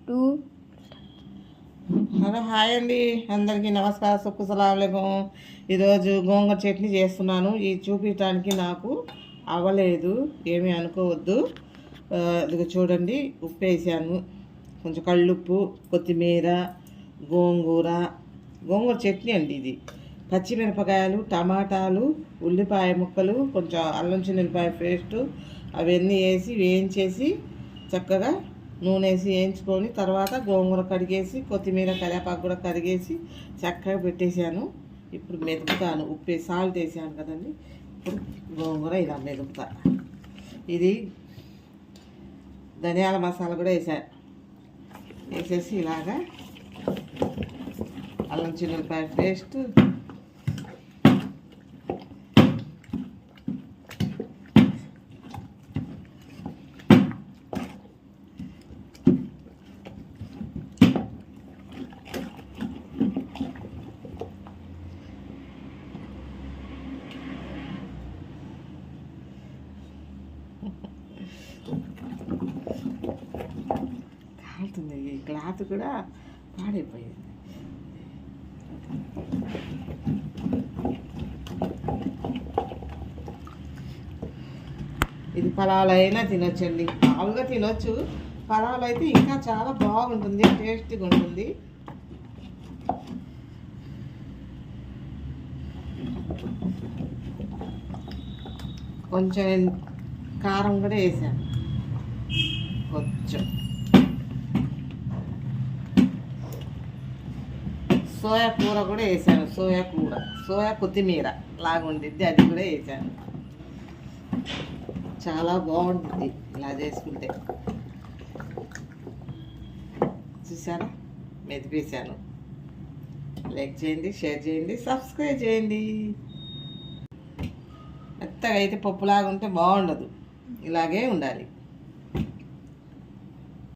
Two. Hello hi అండి, అందరికీ నమస్కారం. సుఖసలాంకం. ఈరోజు గోంగూర చట్నీ చేస్తున్నాను. ఇది చూపించడానికి నాకు అవ్వలేదు, ఏమీ అనుకోవద్దు. ఇది చూడండి, ఉప్పు వేసాను, కొంచెం కళ్ళుప్పు, కొత్తిమీర, గోంగూర చట్నీ అండి. ఇది పచ్చిమిరపకాయలు, టమాటాలు, ఉల్లిపాయ ముక్కలు, కొంచెం అల్లం చిన్నుల్లిపాయ పేస్టు అవన్నీ వేసి వేయించేసి చక్కగా నూనె వేసి వేయించుకొని తర్వాత గోంగూర కడిగేసి కొత్తిమీర కరివేపాకు కూడా కడిగేసి చక్కగా పెట్టేశాను. ఇప్పుడు మెదుపుతాను. ఉప్పు సాల్ట్ వేసాను కదండి. ఇప్పుడు గోంగూర ఇలా మెదుపుతా. ఇది ధనియాల మసాలా కూడా వేసేసి ఇలాగా అల్లం చిన్నుల్లిపాయ పేస్ట్, కాలుతుంది. ఈ క్లాత్ కూడా పాడైపోయింది. ఇది పలావులు అయినా తినొచ్చండి, మామూలుగా తినొచ్చు. పలావులు అయితే ఇంకా చాలా బాగుంటుంది, టేస్టీగా ఉంటుంది. కొంచెం కారం కూడా వేసాను, కొంచెం సోయా కూర కూడా వేసాను. సోయా కొత్తిమీర లాగా ఉండిద్ది, అది కూడా వేసాను. చాలా బాగుంటుంది ఇలా చేసుకుంటే. చూసారా, మెదిపేసాను. లైక్ చేయండి, షేర్ చేయండి, సబ్స్క్రైబ్ చేయండి. మెత్తగా అయితే పప్పులాగా ఉంటే బాగుండదు, ఇలాగే ఉండాలి.